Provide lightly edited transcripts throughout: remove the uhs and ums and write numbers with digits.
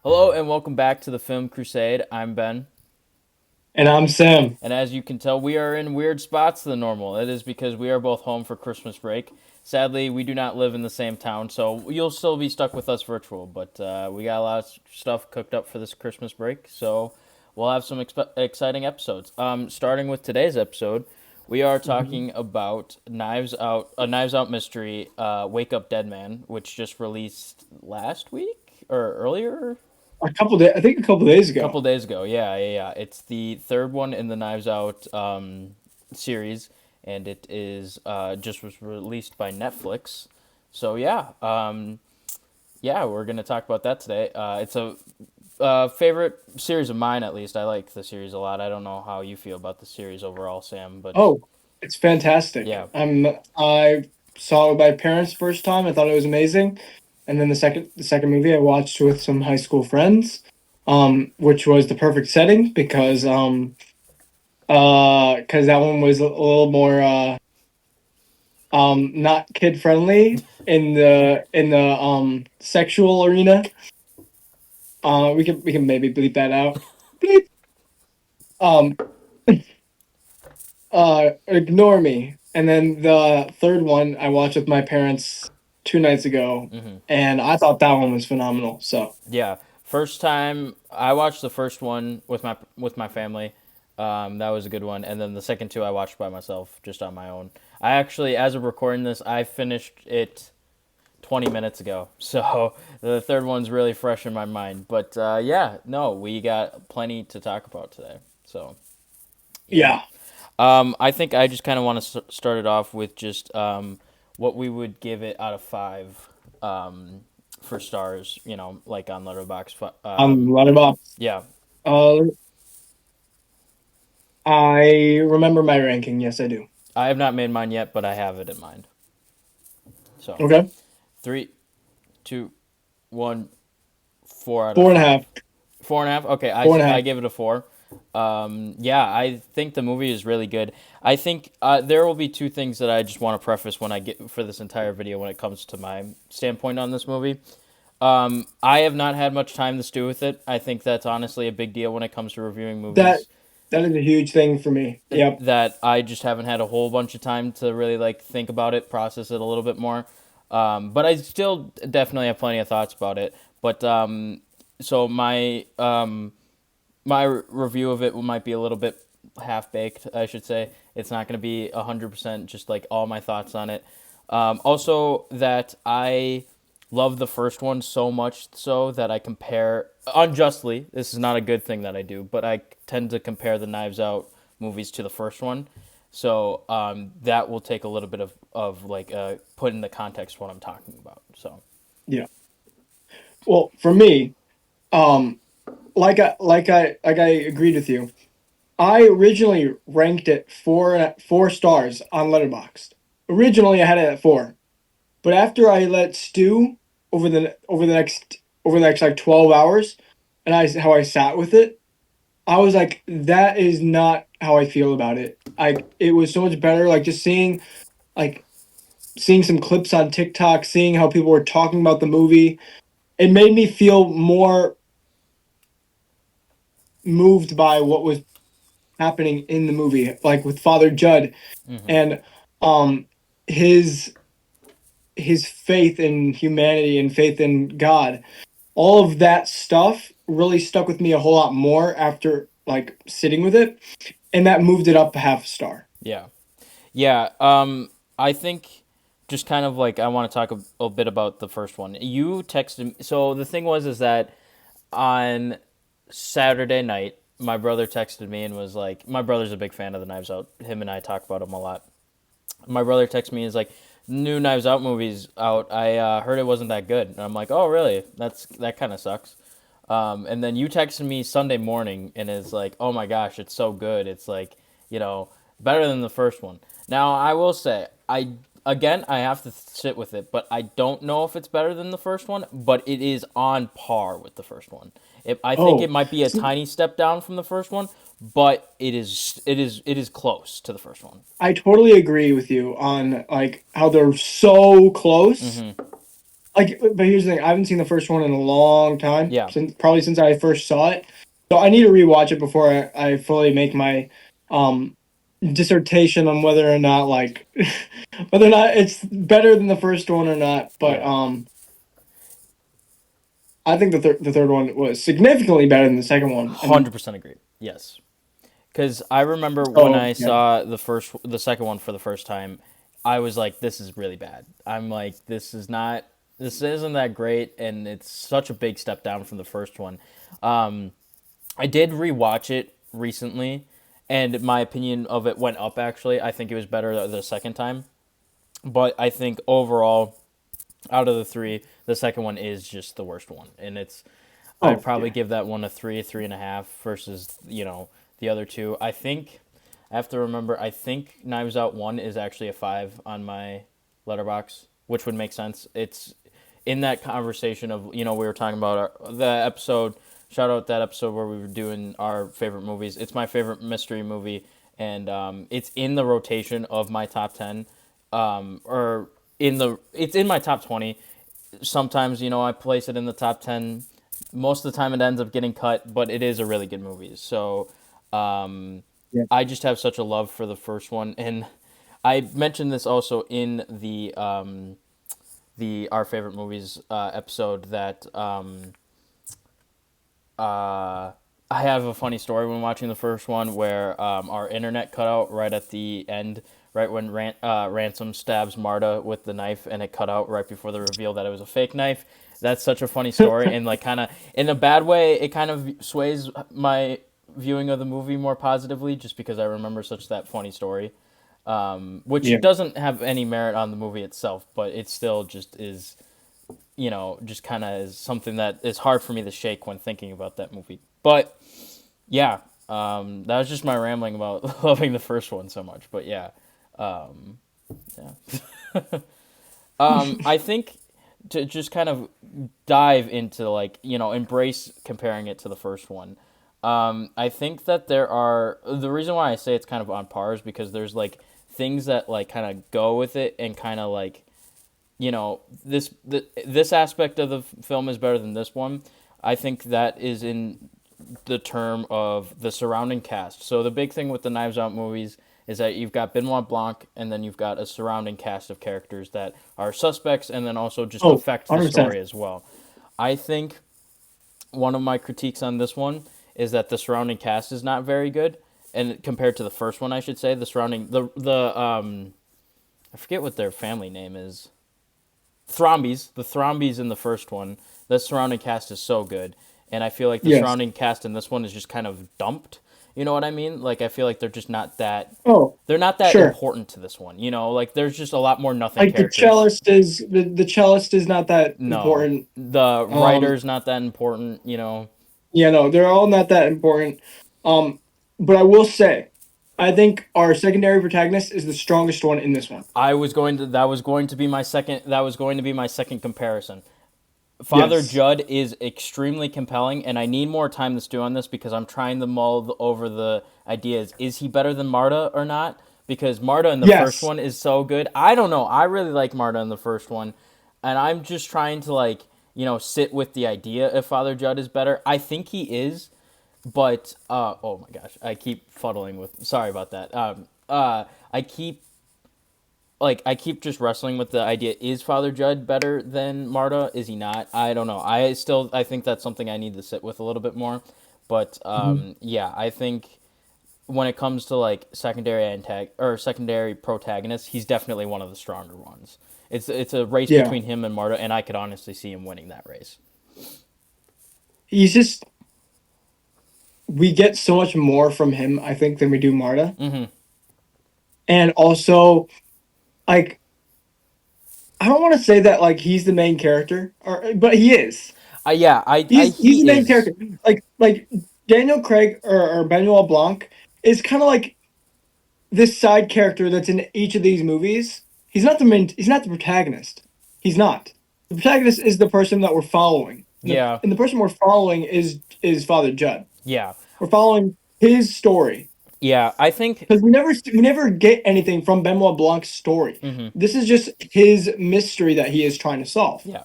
Hello and welcome back to the film Crusade. I'm Ben. And I'm Sam. And as you can tell, we are in weird spots than normal. It is because we are both home for Christmas break. Sadly, we do not live in the same town, so you'll still be stuck with us virtual. But we got a lot of stuff cooked up for this Christmas break, so we'll have some exciting episodes. Starting with today's episode, we are Mhm. talking about Knives Out, a Knives Out mystery, Wake Up Dead Man, which just released last week or earlier. I think a couple days ago. Couple days ago. Yeah. It's the third one in the Knives Out series, and it is just was released by Netflix. So yeah, we're gonna talk about that today. It's a favorite series of mine, at least. I like the series a lot. I don't know how you feel about the series overall, Sam, but Oh, it's fantastic. yeah, I saw it with my parents first time. I thought it was amazing. And then the second movie I watched with some high school friends, which was the perfect setting because that one was a little more not kid friendly in the sexual arena. We can maybe bleep that out. Bleep. Um Ignore Me. And then the third one I watched with my parents 2 nights ago, hmm and I thought that one was phenomenal. So yeah. First time I watched the first one with my family. That was a good one, and then the second two I watched by myself, just on my own. I actually, as of recording this, I finished it 20 minutes ago, so the third one's really fresh in my mind. But yeah, no, we got plenty to talk about today. So yeah, yeah, I think I just kind of want to start it off with just what we would give it out of five for stars. Like on Letterboxd. Letterboxd. Yeah, Uh, I remember my ranking. Yes, I do. I have not made mine yet, but I have it in mind. So Okay, three, two, one, 4 out of 5. 4.5. 4.5. Okay, Four and a I half. give it a 4. Yeah, I think the movie is really good. I think there will be two things that I just want to preface when I get for this entire video when it comes to my standpoint on this movie. I have not had much time to stew with it. I think that's honestly a big deal when it comes to reviewing That movies. that is a huge thing for me. Yep. That I just haven't had a whole bunch of time to really like think about it, process it a little bit more. But I still definitely have plenty of thoughts about it. But so my review of it might be a little bit half baked, I should say. It's not going to be 100% just like all my thoughts on it. Also, that I love the first one so much so that I compare unjustly. This is not a good thing that I do, but I tend to compare the Knives Out movies to the first one. So that will take a little bit of like put into context what I'm talking about. So Yeah. Well, for me, um, like I agreed with you. I originally ranked it 4 stars on Letterboxd. Originally, I had it at 4. But after I let stew over the next like 12 hours, and how I sat with it, I was like, that is not how I feel about it. Like it was so much better. Like just like seeing some clips on TikTok, seeing how people were talking about the movie, it made me feel more moved by what was happening in the movie, like with Father Judd hmm and um his his faith in humanity and faith in God. All of that stuff really stuck with me a whole lot more after like sitting with it, and that moved it up a half a star. yeah. Yeah, I think just kind of like I want to talk a bit about the first one. You texted me. So the thing was is that on Saturday night, my brother texted me and was like, my brother's a big fan of the Knives Out. Him and I talk about them a lot. My brother texted me and is like, new Knives Out movies out. I heard it wasn't that good, and I'm like, oh really? That kind of sucks. And then you texted me Sunday morning and it's like, oh my gosh, it's so good. It's like, better than the first one. Now, I will say, I have to sit with it, but I don't know if it's better than the first one, but it is on par with the first one. I think it Oh, might be a see, tiny step down from the first one, but it is close to the first one. I totally agree with you on like how they're so close, hmm like, but here's the thing: I haven't seen the first one in a long time, Yeah, since I first saw it. So I need to rewatch it before I fully make my um dissertation on whether or not like whether or not it's better than the first one or not. But yeah, I think the third one was significantly better than the second one, and 100% agree. Yes, because I remember when so I yeah. saw the second one for the first time, I was like, "This is really bad." I'm like, this isn't that great," and it's such a big step down from the first one. I did rewatch it recently, and my opinion of it went up. Actually, I think it was better the second time, but I think overall, out of the three, the second one is just the worst one, and it's I'd Oh probably yeah. give that one a three, 3.5 versus the other two. I think I have to remember. I think Knives Out one is actually a five on my letterbox, which would make sense. It's in that conversation of we were talking about the episode. Shout out that episode where we were doing our favorite movies. It's my favorite mystery movie, and it's in the rotation of my top 10, or it's in my top 20. Sometimes I place it in the top 10. Most of the time it ends up getting cut, but it is a really good movie. So Yeah. I just have such a love for the first one, and I mentioned this also in the our favorite movies episode that I have a funny story when watching the first one where our internet cut out right at the end, right when Ransom stabs Marta with the knife, and it cut out right before the reveal that it was a fake knife. That's such a funny story, and like kind of in a bad way, it kind of sways my viewing of the movie more positively, just because I remember such that funny story, which Yeah. doesn't have any merit on the movie itself, but it still just is just kind of is something that is hard for me to shake when thinking about that movie. But yeah, that was just my rambling about loving the first one so much. But yeah, yeah. I think to just kind of dive into like embrace comparing it to the first one. I think that the reason why I say it's kind of on par is because there's like things that like kind of go with it and kind of like this aspect of the film is better than this one. I think that is in the term of the surrounding cast. So the big thing with the Knives Out movies is that you've got Benoit Blanc and then you've got a surrounding cast of characters that are suspects and then also just Oh, affect the 100%. story as well. I think one of my critiques on this one is that the surrounding cast is not very good, and compared to the first one, I should say the surrounding the I forget what their family name is. The Thrombies in the first one, the surrounding cast is so good, and I feel like the Yes. surrounding cast in this one is just kind of dumped. You know what I mean? Like I feel like Oh, they're not that sure. important to this one. Like there's just a lot more nothing Like characters. the cellist is not that No, important. the Um, writer's not that important. yeah, no, they're all not that important. Um, but I will say, I think our secondary protagonist is the strongest one in this one. That was going to be my second. That was going to be my second comparison. Father Yes. Judd is extremely compelling, and I need more time to stew on this because I'm trying to mull over the ideas. Is he better than Marta or not? Because Marta in the first Yes. one is so good. I don't know. I really like Marta in the first one, and I'm just trying to like sit with the idea if Father Judd is better. I think he is, but oh my gosh, I keep fuddling with. Sorry about that. I keep I keep just wrestling with the idea: is Father Judd better than Marta? Is he not? I don't know. I think that's something I need to sit with a little bit more. But Mhm. yeah, I think when it comes to like secondary protagonists, he's definitely one of the stronger ones. It's a race Yeah. between him and Marta, and I could honestly see him winning that race. He's just we get so much more from him, I think, than we do Marta. Mm-hmm. And also, like, I don't want to say that like he's the main character, or but he is. Yeah, He's the he main is. character. Like Daniel Craig or Benoit Blanc is kind of like this side character that's in each of these movies. He's not the main. He's not the protagonist. He's not. The protagonist is the person that we're following, Yeah, and the person we're following is Father Judd. yeah, We're following his story yeah. I think. because we never get anything from Benoit Blanc's story. Mm-hmm. This is just his mystery that he is trying to solve. Yeah.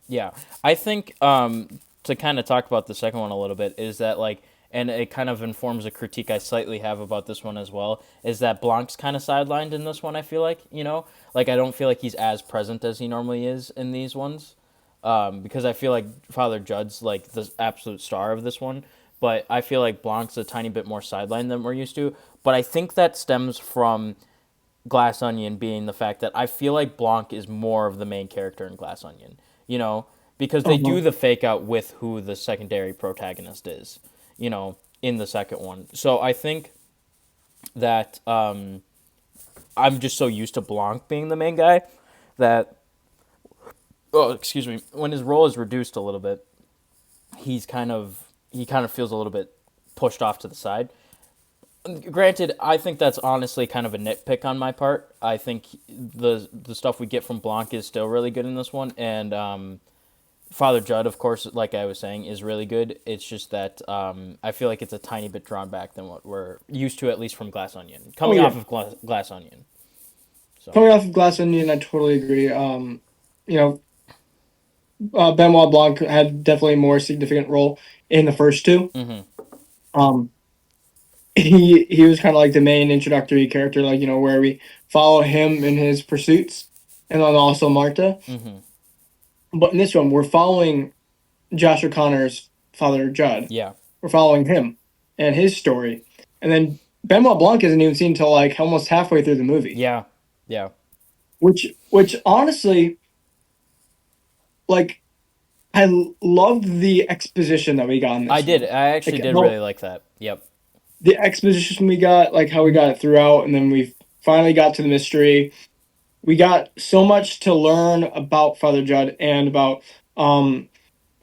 Yeah, I think to kind of talk about the second one a little bit is that like, and it kind of informs a critique I slightly have about this one as well. Is that Blanc's kind of sidelined in this one? I feel like like I don't feel like he's as present as he normally is in these ones, because I feel like Father Judd's like the absolute star of this one, but I feel like Blanc's a tiny bit more sidelined than we're used to. But I think that stems from Glass Onion being the fact that I feel like Blanc is more of the main character in Glass Onion, because they do Uh-huh. the fake out with who the secondary protagonist is, in the second one. So I think that I'm just so used to Blanc being the main guy that, oh, excuse me, when his role is reduced a little bit, he kind of feels a little bit pushed off to the side. Granted, I think that's honestly kind of a nitpick on my part. I think the stuff we get from Blanc is still really good in this one, and Father Judd, of course, like I was saying, is really good. It's just that I feel like it's a tiny bit drawn back than what we're used to, at least from Glass Onion, Oh coming yeah, off of Glass Onion. So, coming off of Glass Onion, I totally agree. You know, Benoit Blanc had definitely a more significant role in the first two. mm-hmm, Um, he was kind of like the main introductory character, like where we follow him in his pursuits, and then also Marta. mm-hmm, But in this one, we're following Josh O'Connor's father, Judd. yeah, We're following him and his story, and then Benoit Blanc isn't even seen until like almost halfway through the movie, yeah, yeah. which honestly, like, loved the exposition that we got in I this did. one. I actually Like did how really like that. Yep. the exposition we got, like how we got it throughout, and then we finally got to the mystery. We got so much to learn about Father Judd and about um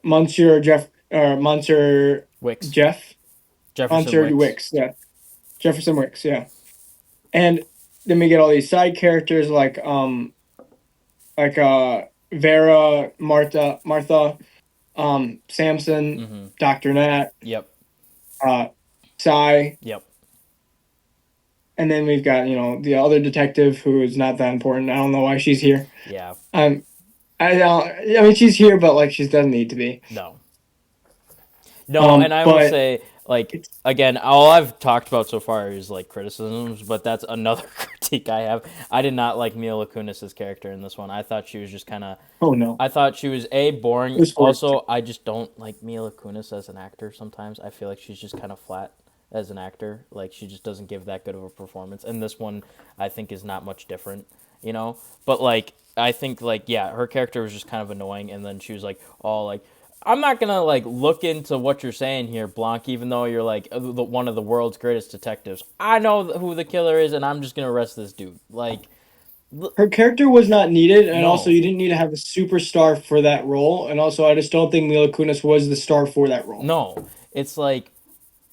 Monsieur Jeff or Monsieur Wicks, Jeff Jefferson Monsieur Wicks. Wicks, yeah, Jefferson Wicks, yeah. And then we get all these side characters like Vera, Martha, Samson, Mm-hmm. Dr. Nat, Yep. uh Cy, Yep. and then we've got, the other detective who is not that important. I don't know why she's here. Yeah. Um I mean she's here but like she doesn't need to be. No. No, and I will But say, like, it's again, all I've talked about so far is like criticisms, but that's another critique I have. I did not like Mila Kunis's character in this one. I thought she was just kind of, oh no. I thought she was a boring. It was forced. Also, I just don't like Mila Kunis as an actor. Sometimes I feel like she's just kind of flat as an actor. Like she just doesn't give that good of a performance. And this one, I think, is not much different. But like I think like yeah, her character was just kind of annoying, and then she was like all like I'm not gonna like look into what you're saying here, Blanc. Even though you're like one of the world's greatest detectives, I know who the killer is, and I'm just gonna arrest this dude. Like, Her character was not needed, and also no, you didn't need to have a superstar for that role. And also, I just don't think Mila Kunis was the star for that role. no, it's like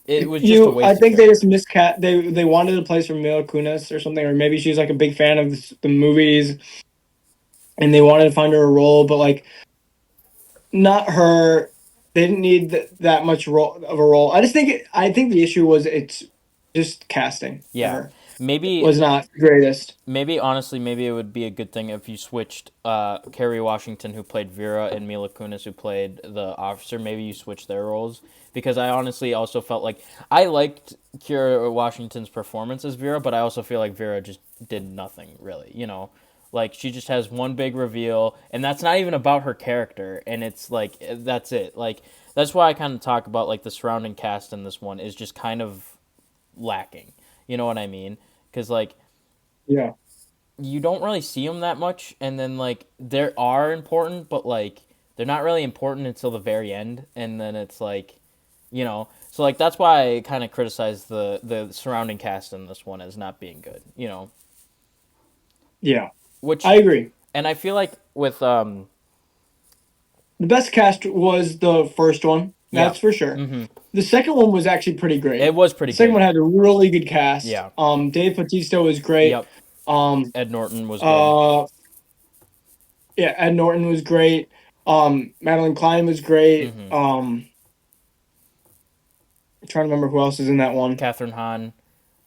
it was just a I waste of think they just character. miscat. They wanted a place for Mila Kunis or something, or maybe she's like a big fan of the movies, and they wanted to find her a role, but like not her. They didn't need that much role of a role. I think the issue was it's just casting for Yeah, her maybe was not the greatest. maybe honestly, maybe it would be a good thing if you switched Kerry Washington, who played Vera, and Mila Kunis, who played the officer. Maybe you switch their roles because I honestly also felt like I liked Kerry Washington's performance as Vera, but I also feel like Vera just did nothing really. Like she just has one big reveal, and that's not even about her character, and it's like that's it. Like that's why I kind of talk about like the surrounding cast in this one is just kind of lacking. You know what I mean? Because like Yeah, you don't really see them that much, and then like they are important, but like they're not really important until the very end, and then it's like, so like that's why I kind of criticize the surrounding cast in this one as not being good, yeah, which, I agree. and I feel like with The best cast was the first one, yeah, that's for sure. mm-hmm, The second one was actually pretty it great. was pretty The second good, one had a really good cast. yeah, Dave Bautista was great. yep, Um, Ed Norton was good, uh, yeah, Ed Norton was great. Madeline Klein was great. mm-hmm, I'm trying to remember who else is in that one. Catherine Hahn,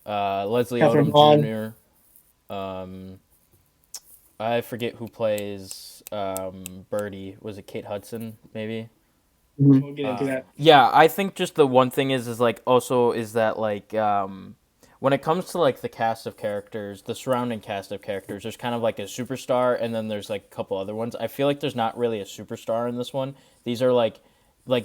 Leslie Catherine Odom Hahn. Jr. Um, I forget who plays Birdie. Was it Kate Hudson? Maybe. We'll get into Uh, that. yeah, I think just the one thing is like also is that like when it comes to like the cast of characters, the surrounding cast of characters, there's kind of like a superstar, and then there's like a couple other ones. I feel like there's not really a superstar in this one. These are like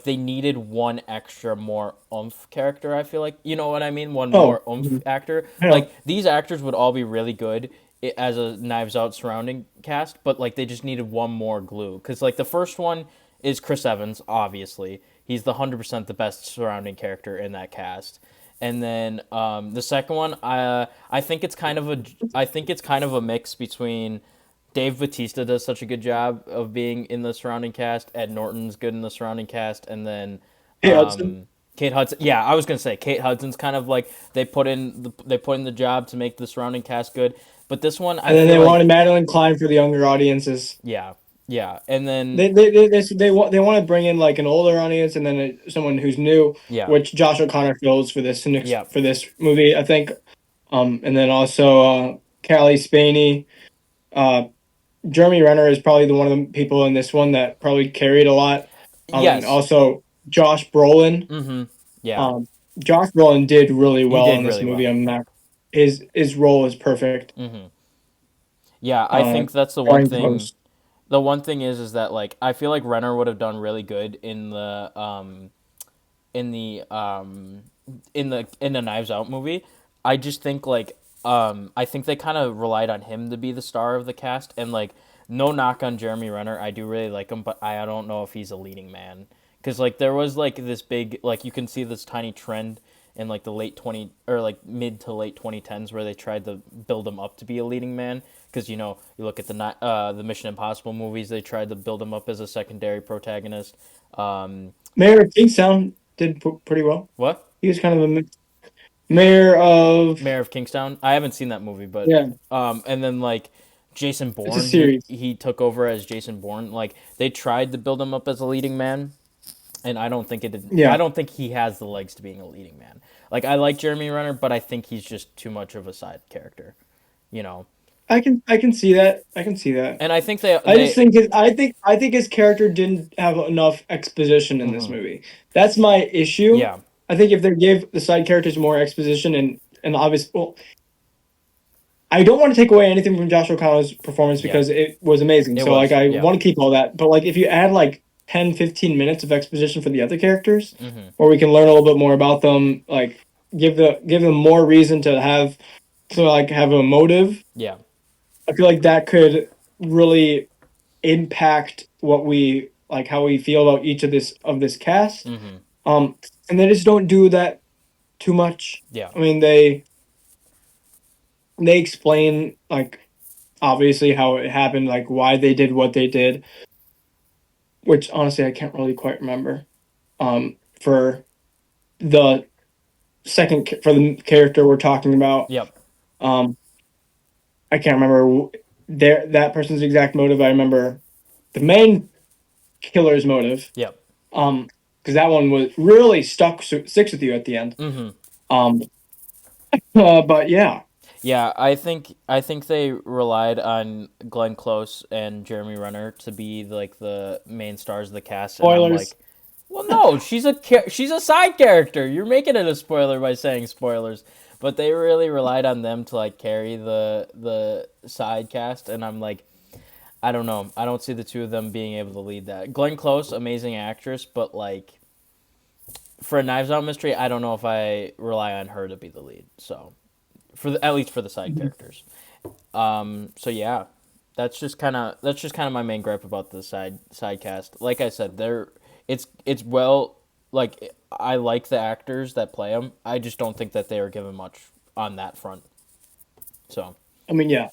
they needed one extra more oomph character. I feel like you know what I mean. One Oh, more oomph actor. I Like know. these actors would all be really good as a Knives Out surrounding cast, but like they just needed one more glue because like the first one is Chris Evans, obviously. He's the 100% the best surrounding character in that cast. And then the second one, I think it's kind of a mix between Dave Bautista does such a good job of being in the surrounding cast. Ed Norton's good in the surrounding cast, and then Hey, Hudson. Kate Hudson. Yeah, I was gonna say Kate Hudson's kind of like they put in the job to make the surrounding cast good. But this one, I And then feel they like wanted Madeline Klein for the younger audiences. yeah, yeah, and then They want to bring in like an older audience and then someone who's new, yeah, which Josh O'Connor fills yeah, for this movie, I think. And then also Callie Spaney, uh, Jeremy Renner is probably the one of the people in this one that probably carried a lot. And yes, also Josh Brolin. yeah. Um, Josh Brolin did really He well did in this really movie. well. I'm not his role is perfect. Yeah, I Uh, think that's the one Brian thing. Post. The one thing is that like I feel like Renner would have done really good in the in the Knives Out movie. I just think like I think they kind of relied on him to be the star of the cast, and like no knock on Jeremy Renner, I do really like him, but I don't know if he's a leading man because like there was like this big like you can see this tiny trend in like the late 20 or like mid to late 2010s where they tried to build him up to be a leading man because you know you look at the Mission Impossible movies, they tried to build him up as a secondary protagonist. Mayor of Kingstown did pretty well. What? He was kind of a mayor of Mayor of Kingstown. I haven't seen that movie, but yeah. and then like Jason It's a Bourne, series. he took over as Jason Bourne. Like they tried to build him up as a leading man, and I don't think it did. I Yeah, don't think he has the legs to being a leading man. Like I like Jeremy Renner, but I think he's just too much of a side character, you know. I can see that. I can see that. And I think they I just they think I think his character didn't have enough exposition in this movie. That's my issue. yeah, I think if they gave the side characters more exposition and obvious well, I don't want to take away anything from Josh O'Connor's performance yeah, because it was amazing. it So like was, I yeah, want to keep all that. But like if you add like 10-15 minutes of exposition for the other characters where we can learn a little bit more about them, like give them more reason to like have a motive. yeah, I feel like that could really impact what we like how we feel about each of this cast. And they just don't do that too much. yeah, I mean they explain like obviously how it happened, like why they did what they did, which honestly I can't really quite remember. For the for the character we're talking about, yep, um, I can't remember that person's exact motive. I remember the main killer's motive, yep. um, because that one was really sticks with you at the end. Um, but yeah, Yeah, I think they relied on Glenn Close and Jeremy Renner to be like the main stars of the cast, and I'm spoilers. like, well, no, she's a side character. You're making it a spoiler by saying spoilers, but they really relied on them to like carry the side cast, and I'm like, I don't know, I don't see the two of them being able to lead that. Glenn Close, amazing actress, but like for a Knives Out mystery, I don't know if I rely on her to be the lead. So at least for the side Mhm. characters. So yeah, that's just kind of my main gripe about the side cast. Like I said, it's well like I like the actors that play them. I just don't think that they are given much on that front. So I mean, yeah.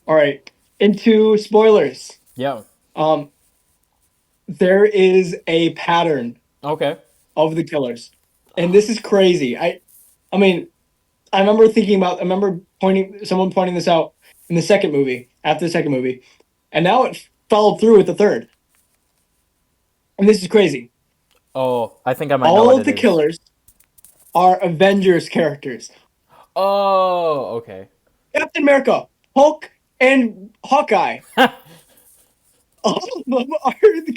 All right, into spoilers. yeah, Um, there is a pattern okay. of the killers, and this is crazy. I mean, I remember someone pointing this out in the second movie, after the second movie, and now it followed through with the third. And this is crazy. Oh, I think I might know All what of it the is. killers are Avengers characters. Oh, okay. Captain America, Hulk, and Hawkeye. All of them are the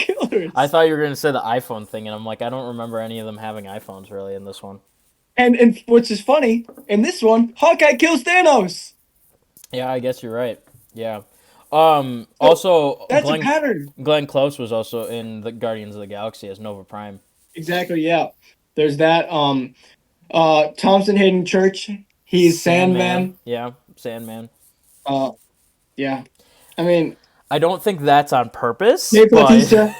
I killers. thought you were gonna say the iPhone thing, and I'm like, I don't remember any of them having iPhones really in this one. And which is funny, in this one, Hawkeye kills Thanos. Yeah, I guess you're right. Yeah. So Also, that's a pattern. Glenn Close was also in the Guardians of the Galaxy as Nova Prime. Exactly, yeah. There's that. Thompson Hayden Church, he's Sandman. Sandman. Yeah, Sandman. Uh, yeah. I mean, I don't think that's on purpose, Dave but Bautista,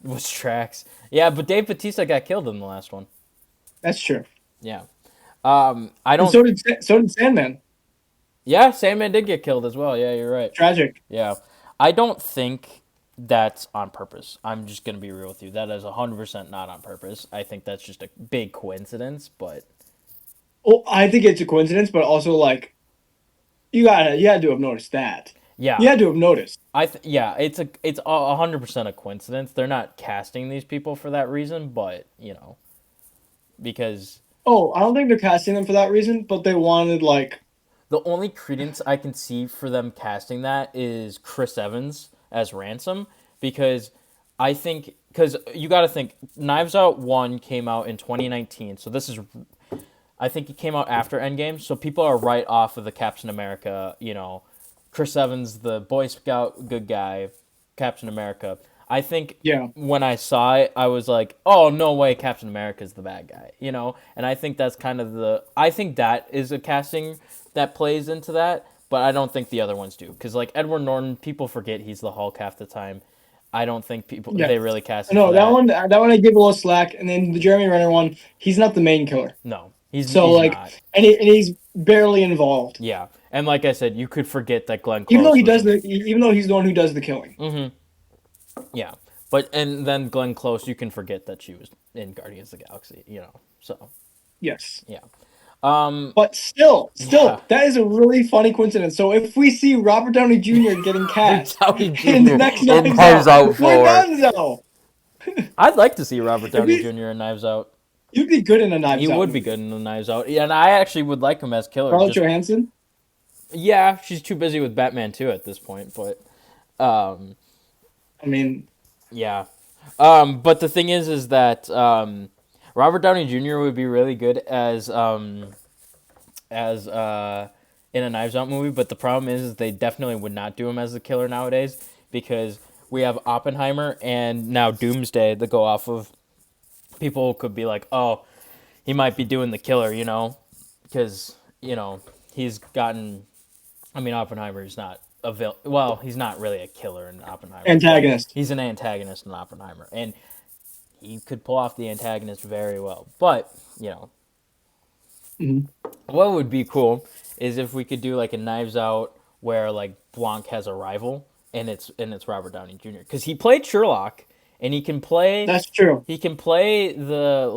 which tracks. Yeah, but Dave Batista got killed in the last one. that's true. Yeah. I And don't. so did Sandman. Yeah, Sandman did get killed as well. Yeah, you're right. Tragic. Yeah, I don't think that's on purpose. I'm just gonna be real with you. That is 100% not on purpose. I think that's just a big coincidence. But Well, I think it's a coincidence, but also like you had to have noticed that. yeah, You had to have noticed. yeah, it's 100% a coincidence. They're not casting these people for that reason, but because Oh, I don't think they're casting them for that reason, but they wanted like the only credence I can see for them casting that is Chris Evans as Ransom, because I think because you got to think Knives Out 1 came out in 2019, so this is I think it came out after Endgame, so people are right off of the Captain America, Chris Evans, the Boy Scout good guy, Captain America. I think yeah, when I saw it, I was like, "Oh no way, Captain America's the bad guy," And I think that's kind of I think that is a casting that plays into that, but I don't think the other ones do, because like Edward Norton, people forget he's the Hulk half the time. I don't think yeah. they really cast him for No, that. that one I give a little slack, and then the Jeremy Renner one, he's not the main killer. No, So he's like, not. and he's barely involved, Yeah, and like I said, you could forget that Glenn even though Close was in it. even though he's the one who does the killing. Yeah, but and then Glenn Close, you can forget that she was in Guardians of the Galaxy. So Yes. yeah, But yeah. that is a really funny coincidence. So if we see Robert Downey Jr. getting Robert cast Downey in the Jr. next in Knives Knives Out, Out we're 4. done though. I'd like to see Robert If Downey we, Jr. in Knives Out. you'd be good in a He Knives Out would be good movie. in the Knives Out, yeah, and I actually would like him as killer. Scarlett Just Johansson. yeah, she's too busy with Batman too at this point, but um, I mean, yeah. But the thing is that Robert Downey Jr. would be really good as in a Knives Out movie, but the problem is they definitely would not do him as the killer nowadays, because we have Oppenheimer and now Doomsday to go off of. People could be like, "Oh, he might be doing the killer," because he's gotten. I mean, Oppenheimer's not a well, he's not really a killer in Oppenheimer, but antagonist. he's an antagonist in Oppenheimer, and he could pull off the antagonist very well. But Mhm. what would be cool is if we could do like a Knives Out where like Blanc has a rival, and it's Robert Downey Jr. because he played Sherlock, and That's true. he can play the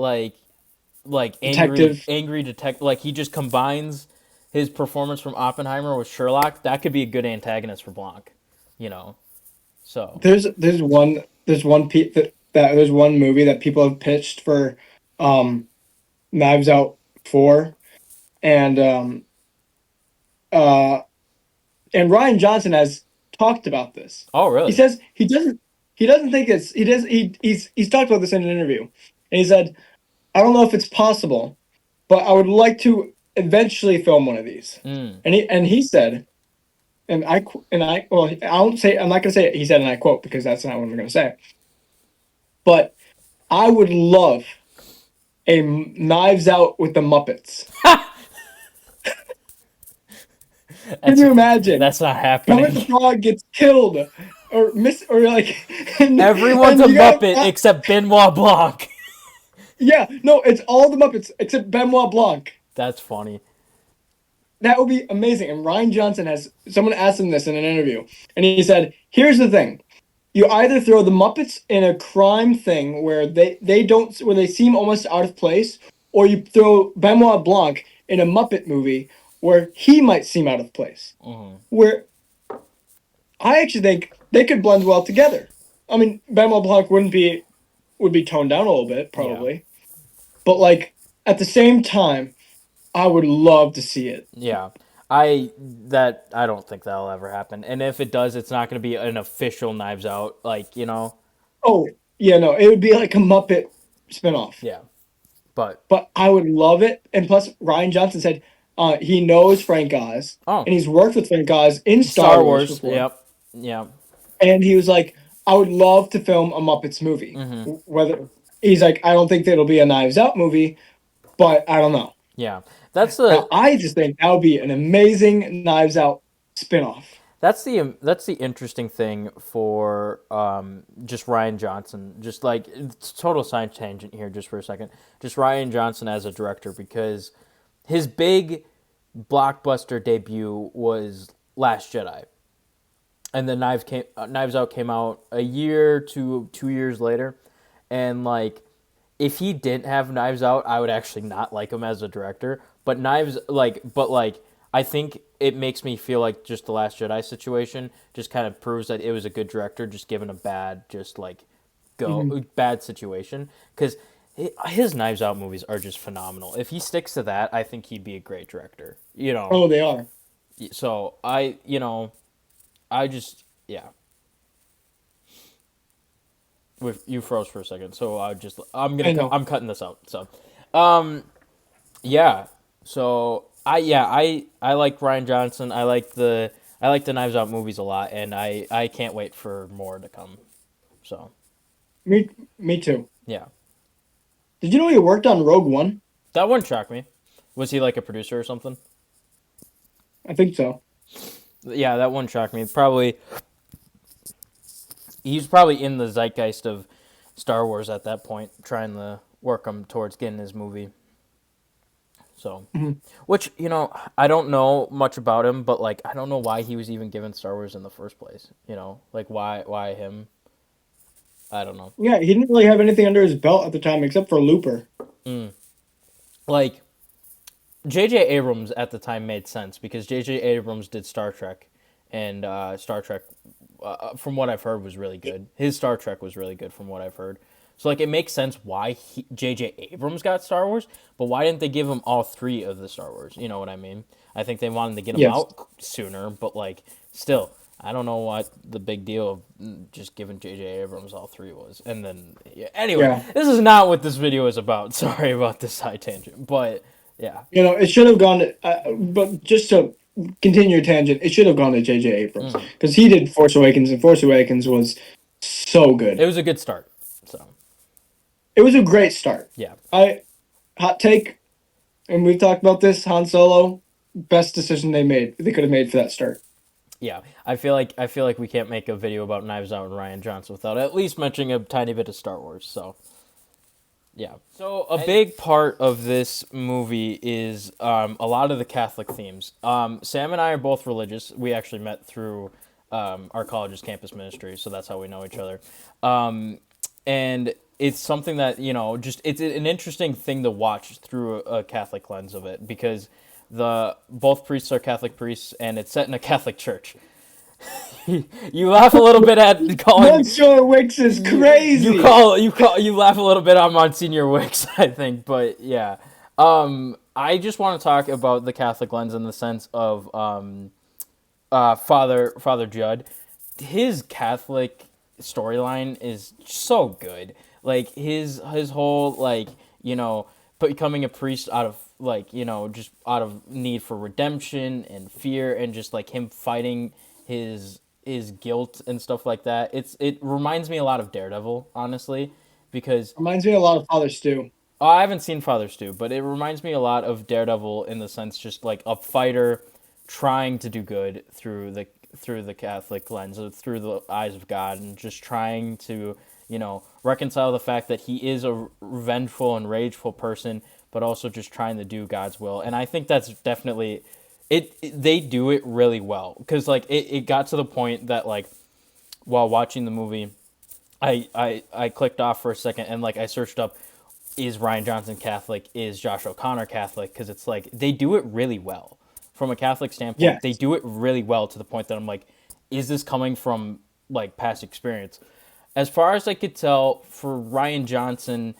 Detective. angry detective. Like he just combines his performance from Oppenheimer with Sherlock. That could be a good antagonist for Blanc, you know. So There's one movie that people have pitched for um Knives Out 4, and uh and Ryan Johnson has talked about this. oh He really? says he doesn't think it's he does he's talked about this in an interview. And he said, I don't know if it's possible, but I would like to eventually film one of these. Mm. And he said, I won't say, I'm not going to say it. He said, and I quote, because that's not what I'm going to say. But I would love a Knives Out with the Muppets. Can That's you imagine? that's not Kermit happening. the Frog gets killed, or Everyone's and a you got Muppet except Benoit Blanc. yeah, no, it's all the Muppets except Benoit Blanc. That's funny. That would be amazing. And Ryan Johnson has someone asked him this in an interview, and he said, "Here's the thing: you either throw the Muppets in a crime thing where they don't where they seem almost out of place, or you throw Benoit Blanc in a Muppet movie where he might seem out of place. Hmm. Where I actually think they could blend well together. I mean, Benoit Blanc would be toned down a little bit Yeah, probably, but like at the same time, I would love to see it. yeah. I don't think that'll ever happen. And if it does, it's not going to be an official Knives Out, like, you know. Oh, yeah, no, it would be like a Muppet spinoff. Yeah. But But I would love it. And plus, Ryan Johnson said he knows Frank Oz oh, and he's worked with Frank Oz in Star Star Wars Wars. before. Yep. Yeah. And he was like, I would love to film a Muppets movie. Mhm. Whether he's like, I don't think that it'll be a Knives Out movie, but I don't know. Yeah. That's Now, the I just think that would be an amazing Knives Out spinoff. that's the interesting thing for just Ryan Johnson. Just like it's total side tangent here, just for a second. Just Ryan Johnson as a director because his big blockbuster debut was Last Jedi, and then Knives Out came out a year to 2 years later, and like if he didn't have Knives Out, I would actually not like him as a director. But I think it makes me feel like just the Last Jedi situation just kind of proves that it was a good director, just given a bad, just like Mhm. bad situation. Because his Knives Out movies are just phenomenal. If he sticks to that, I think he'd be a great director. You know, Oh, they are. so I just yeah. With you froze for a second, so I know. I'm cutting this out. So, um, yeah. So I like Ryan Johnson. I like the Knives Out movies a lot, and I can't wait for more to come. So Me, me too. yeah, Did you know he worked on Rogue One? that wouldn't shock me. Was he like a producer or something? I think so. Yeah, that wouldn't shock me. Probably he's probably in the zeitgeist of Star Wars at that point, trying to work him towards getting his movie. So, Mhm. which I don't know much about him, but like I don't know why he was even given Star Wars in the first place. Like why him? I don't know. Yeah, he didn't really have anything under his belt at the time except for Looper. Mm. Like J.J. Abrams at the time made sense because J.J. Abrams did Star Trek, and Star Trek, from what I've heard, was really good. His Star Trek was really good, from what I've heard. So like it makes sense why J.J. Abrams got Star Wars, but why didn't they give him all three of the Star Wars? You know what I mean? I think they wanted to get him Yes. out sooner, but like still, I don't know what the big deal of just giving J.J. Abrams all three was. And then yeah. Anyway, Yeah. this is not what this video is about. Sorry about this side tangent, but yeah. It should have gone to, but just to continue your tangent, it should have gone to J.J. Abrams Mm. because he did Force Awakens, and Force Awakens was so It good. was a good start. So It was a great start. yeah, I hot take, and we've talked about this. Han Solo, best decision they could have made for that start. yeah. I feel like we can't make a video about Knives Out and Ryan Johnson without at least mentioning a tiny bit of Star Wars. So yeah. So a big part of this movie is a lot of the Catholic themes. Sam and I are both religious. We actually met through our college's campus ministry, so that's how we know each other. And it's something that just it's an interesting thing to watch through a Catholic lens of it because the both priests are Catholic priests, and it's set in a Catholic church. You laugh a little bit at calling Monsieur Wicks is crazy. you laugh a little bit on Monsignor Wicks, I think, but yeah. I just want to talk about the Catholic lens in the sense of Father Judd. His Catholic storyline is so good. Like his whole becoming a priest out of just out of need for redemption and fear and just like him fighting his guilt and stuff like that. It reminds me a lot of Daredevil, honestly, because Reminds me a lot of Father Stu. I haven't seen Father Stu, but it reminds me a lot of Daredevil in the sense just like a fighter trying to do good through the Catholic lens, through the eyes of God, and just trying to reconcile the fact that he is a revengeful and rageful person, but also just trying to do God's will. And I think that's definitely they do it really well because like it got to the point that like while watching the movie I clicked off for a second and like I searched up is Ryan Johnson Catholic, is Josh O'Connor Catholic, because it's like they do it really well from a Catholic standpoint. They Yes. do it really well to the point that I'm like, is this coming from like past experience? As far as I could tell, for Ryan Johnson,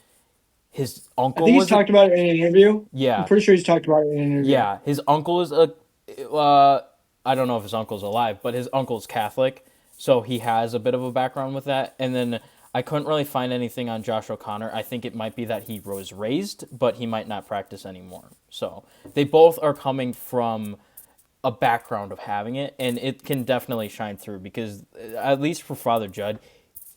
his I uncle think he's was a talked about it in an interview. I'm yeah pretty sure he's talked about it in an interview. yeah his uncle is a I don't know if his uncle's alive, but his uncle's Catholic, so he has a bit of a background with that. And then I couldn't really find anything on Josh O'Connor. I think it might be that he was raised, but he might not practice anymore. So they both are coming from a background of having it, and it can definitely shine through because at least for Father Judd,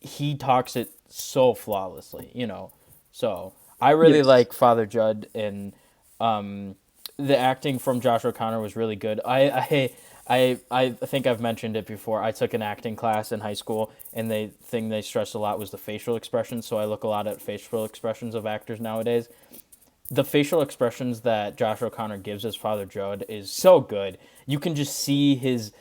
he talks it so flawlessly, you know. So I really Yes. like Father Judd, and um, the acting from Josh O'Connor was really good. I think I've mentioned it before. I took an acting class in high school, and the thing they stressed a lot was the facial expressions. So I look a lot at facial expressions of actors nowadays. The facial expressions that Josh O'Connor gives as Father Judd is so good. You can just see his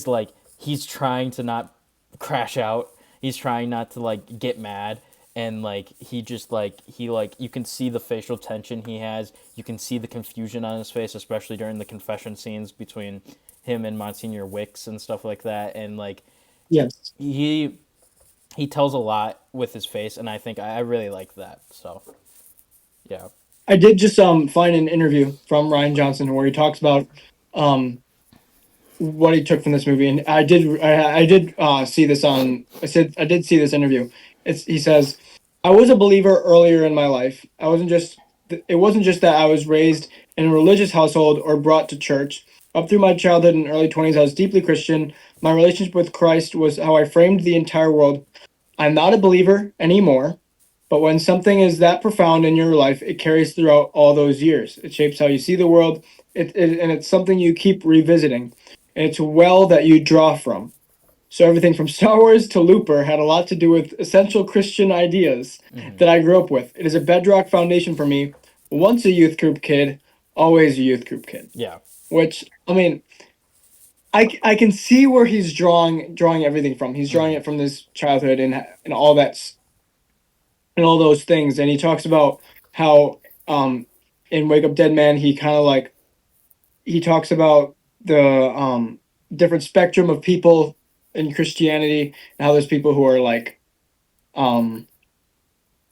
like he's trying to not crash out. He's trying not to like get mad, and like he just like he like you can see the facial tension he has. You can see the confusion on his face, especially during the confession scenes between him and Monsignor Wicks and stuff like that. And like Yes. he he tells a lot with his face, and I think I really like that. So yeah. I did just find an interview from Ryan Johnson where he talks about um what he took from this movie, and I did see this on. I did see this interview. He says, "I was a believer earlier in my life. I wasn't just. It wasn't just that I was raised in a religious household or brought to church. Up through my childhood and early 20s, I was deeply Christian. My relationship with Christ was how I framed the entire world. I'm not a believer anymore, but when something is that profound in your life, it carries throughout all those years. It shapes how you see the world, and it's something you keep revisiting. And it's a well that you draw from. So everything from Star Wars to Looper had a lot to do with essential Christian ideas Hmm. that I grew up with. It is a bedrock foundation for me. Once a youth group kid, always a youth group kid. Yeah. Which I mean, I can see where he's drawing everything from. He's drawing Hmm. it from this childhood and all and all those things. And he talks about how in Wake Up Dead Man he kind of like he talks about the different spectrum of people in Christianity and how there's people who are like um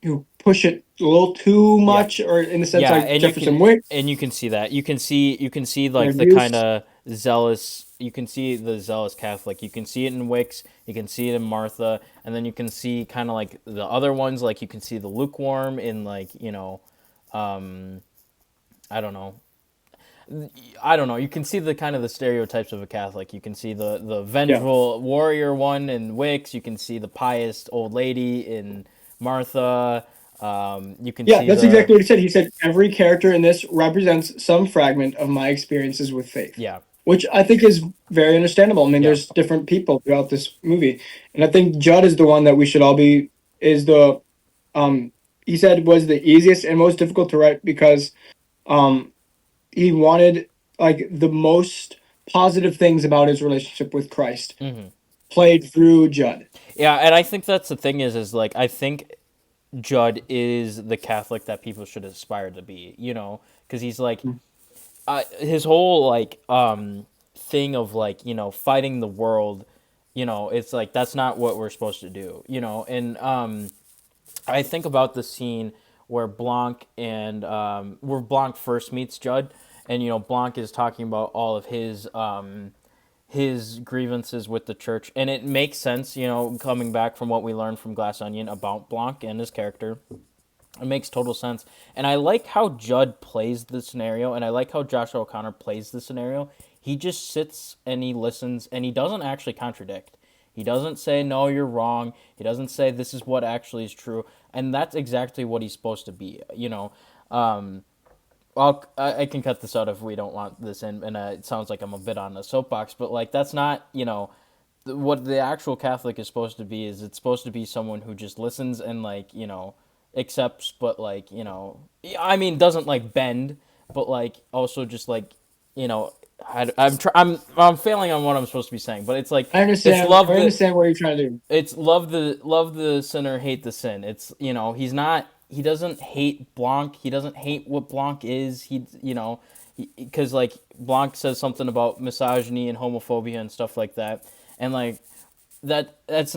who push it a little too Yeah. much, or in the sense Yeah, like Jefferson Wick and you can see that. You can see and like the kind abuse. of zealous. You can see the zealous Catholic. You can see it in Wicks. You can see it in Martha, and then you can see kind of like the other ones. Like you can see the lukewarm in like um, I don't know. I don't know. You can see the kind of the stereotypes of a Catholic. You can see the Yeah. vengeful warrior one in Wicks. You can see the pious old lady in Martha. You can Yeah, see that's the exactly what he said. He said every character in this represents some fragment of my experiences with faith, yeah, which I think is very understandable. I mean, yeah. there's different people throughout this movie, and I think Judd is the one that we should all be is the um he said was the easiest and most difficult to write because um he wanted like the most positive things about his relationship with Christ Hmm. played through Judd. Yeah, and I think that's the thing is like I think Judd is the Catholic that people should aspire to be, because he's like his whole like thing of like fighting the world, it's like that's not what we're supposed to do, and I think about the scene where Blanc first meets Judd, and Blanc is talking about all of his grievances with the church, and it makes sense, coming back from what we learned from Glass Onion about Blanc and his character. It makes total sense. And I like how Judd plays the scenario, and I like how Joshua O'Connor plays the scenario. He just sits and he listens, and he doesn't actually contradict. He doesn't say, no, you're wrong. He doesn't say, this is what actually is true. And that's exactly what he's supposed to be. I can cut this out if we don't want this in, and it sounds like I'm a bit on a soapbox, but like that's not, what the actual Catholic is supposed to be is it's supposed to be someone who just listens and like accepts, but like I mean doesn't like bend, but like also just like you know I'm failing on what I'm supposed to be saying, but it's like I it's understand. I love the understand what you're trying to do. it's love the sinner, hate the sin. It's he doesn't hate Blanc. He doesn't hate what Blanc is. Because like Blanc says something about misogyny and homophobia and stuff like that, and like that's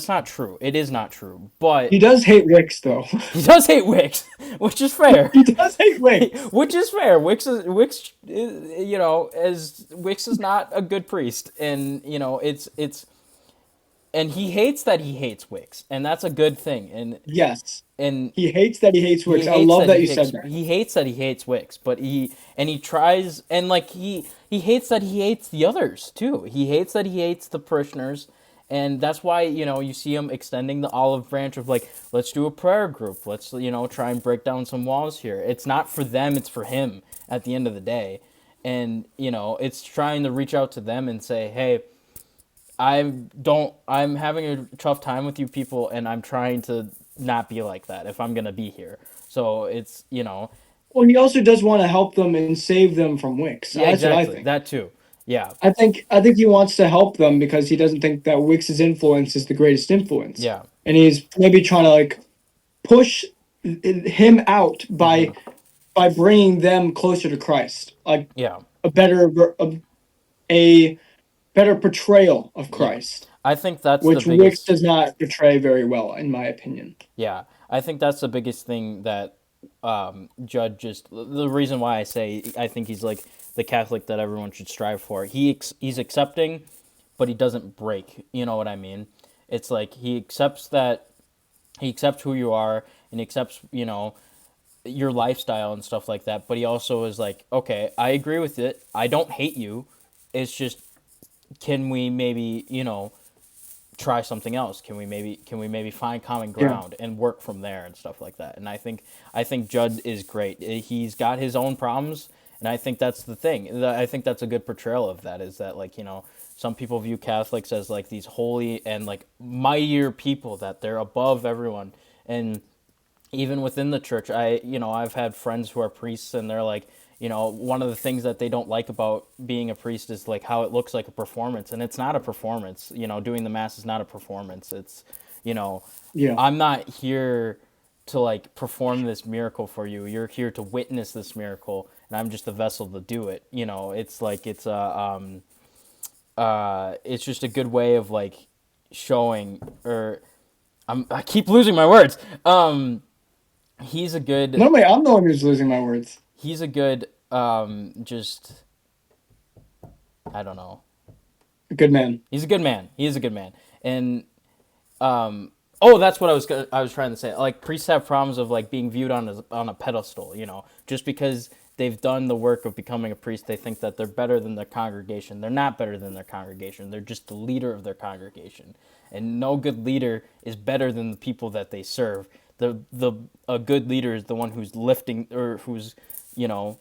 not true. It is not true. But He does hate Wicks, though. he does hate Wicks, which is fair. He does hate Wicks. Which is fair. Wicks, you know, as Wicks is not a good priest, and you know, and he hates that he hates Wicks, and that's a good thing. Yes. And He hates that he hates he Wicks. I hates love that that you said that. he hates that he hates Wicks, but he tries, and like he hates that he hates the others too. He hates that he hates the parishioners, and that's why you know you see him extending the olive branch of like, let's do a prayer group, let's you know try and break down some walls here. It's not for them, it's for him at the end of the day, and you know it's trying to reach out to them and say, hey, I'm having a tough time with you people, and I'm trying to not be like that if I'm gonna be here. So it's you know, Well, he also does want to help them and save them from Wicks. yeah, That's what I exactly think. that too. Yeah, I think he wants to help them because he doesn't think that Wicks's influence is the greatest influence, yeah, and he's maybe trying to like push him out by bringing them closer to Christ, like yeah, a better a better portrayal of yeah. Christ, I think that's the which Wicks biggest. does not portray very well, in my opinion. Yeah, I think that's the biggest thing that Judd just the reason why I say I think he's like the Catholic that everyone should strive for. He's accepting, but he doesn't break. You know what I mean? It's like he accepts who you are and he accepts you know your lifestyle and stuff like that. But he also is like, okay, I agree with it. I don't hate you. It's just can we maybe you know try something else? Can we maybe find common Yeah. ground and work from there and stuff like that? And I think Judd is great. He's got his own problems, and I think that's the thing. I think that's a good portrayal of that. Is that like you know some people view Catholics as like these holy and like mightier people that they're above everyone, and even within the church, I've had friends who are priests, and they're like, you know, one of the things that they don't like about being a priest is like how it looks like a performance, and it's not a performance. You know, doing the mass is not a performance. It's, you know, Yeah. I'm not here to like perform this miracle for you. You're here to witness this miracle, and I'm just the vessel to do it. You know, it's like it's just a good way of like showing or I keep losing my words. He's a good No, wait, I'm the one who's losing my words. he's a good just I don't know. Good man. He's a good man. He is a good man. And oh, that's what I was trying to say. Like priests have problems of like being viewed on a pedestal, you know, just because they've done the work of becoming a priest, they think that they're better than their congregation. They're not better than their congregation. They're just the leader of their congregation. And no good leader is better than the people that they serve. The a good leader is the one who's lifting or who's, you know,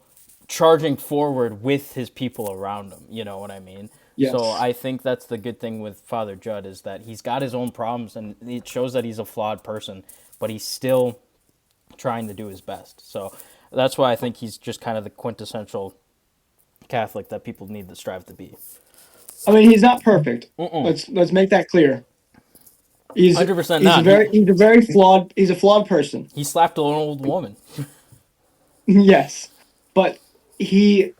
charging forward with his people around him. You know what I mean? So Yes. I think that's the good thing with Father Judd is that he's got his own problems and it shows that he's a flawed person, but he's still trying to do his best. So that's why I think he's just kind of the quintessential Catholic that people need to strive to be. I mean, he's not perfect. Mm-mm. Let's make that clear. He's 100% he's a not. very he's a very flawed he's a flawed person. He slapped an old woman. Yes. But he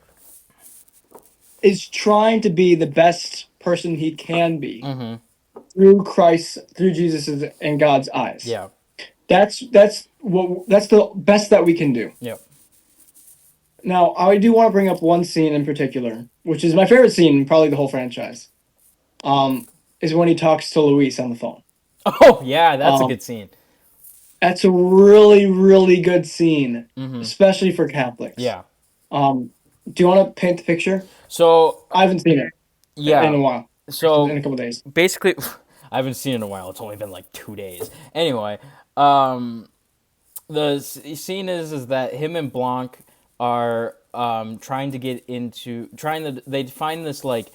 is trying to be the best person he can be Mm-hmm. through Christ, through Jesus and God's eyes. Yeah. That's the best that we can do. Yep. Now, I do want to bring up one scene in particular, which is my favorite scene in probably the whole franchise. Is when he talks to Luis on the phone. Oh yeah, that's a Um, good scene. that's a really, really good scene, Mm-hmm. especially for Catholics. Yeah. Do you want to paint the picture? So I haven't seen it in yeah. a while, in So a couple of days. basically, I haven't seen it in a while. It's only been like 2 days. Anyway, um, the scene is that him and Blanc are trying to get into trying to they find this like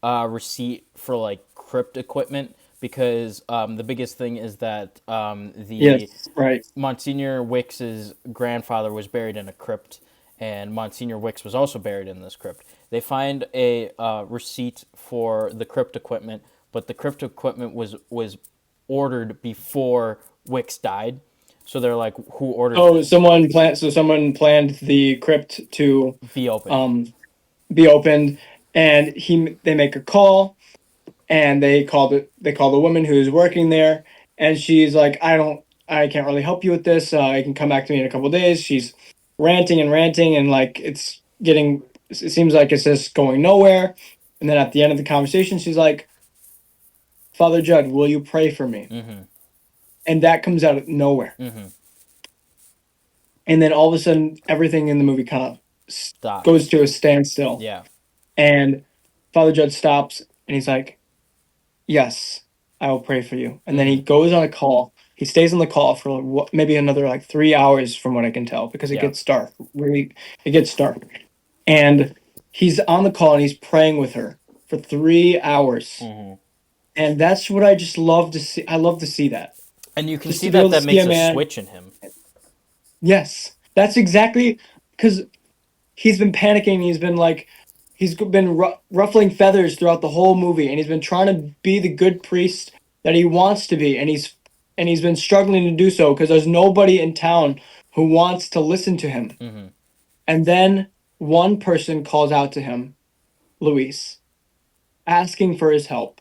receipt for like crypt equipment because the biggest thing is that the Yes, right. Monsignor Wicks's grandfather was buried in a crypt, and Monsignor Wicks was also buried in this crypt. They find a receipt for the crypt equipment, but the crypt equipment was ordered before Wicks died. So they're like, who ordered Oh, this? someone planned the crypt to Be opened. um be opened, and they make a call, and they call the woman who's working there, and she's like, I can't really help you with this. You can come back to me in a couple of days. She's ranting and ranting, and like it seems like it's just going nowhere. And then at the end of the conversation, she's like, Father Judd, will you pray for me? Mm-hmm. And that comes out of nowhere. Mm-hmm. And then all of a sudden, everything in the movie kind of goes Stops. to a standstill. Yeah. And Father Judd stops, and he's like, yes, I will pray for you. And then Mm-hmm. he goes on a call. He stays on the call for maybe another like 3 hours, from what I can tell, because it Yeah. gets dark. Really, it gets dark. And he's on the call and he's praying with her for 3 hours. Mm-hmm. And that's what I just love to see. I love to see that. And you can Just see to be able that to that see makes a a man. switch in him. Yes, that's exactly because he's been panicking. He's been like, he's been ruffling feathers throughout the whole movie, and he's been trying to be the good priest that he wants to be, and he's been struggling to do so because there's nobody in town who wants to listen to him. Mm-hmm. And then one person calls out to him, Luis, asking for his help,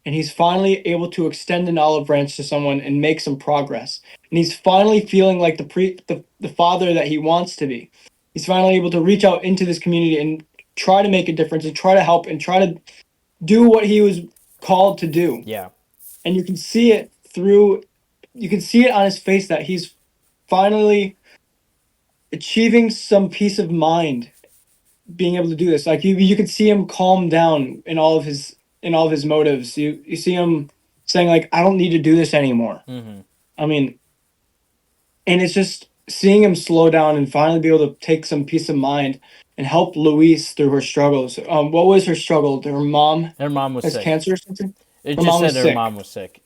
and he's finally able to extend an olive branch to someone and make some progress. And he's finally feeling like the father that he wants to be. He's finally able to reach out into this community and try to make a difference and try to help and try to do what he was called to do. Yeah. And you can see it on his face that he's finally achieving some peace of mind being able to do this. Like you could see him calm down in all of his motives. You see him saying like, I don't need to do this anymore. Mm-hmm. I mean, and it's just seeing him slow down and finally be able to take some peace of mind and help Louise through her struggles. What was her struggle? Her mom Her mom was has sick. cancer or something. It Her just mom said was her mom sick. was sick.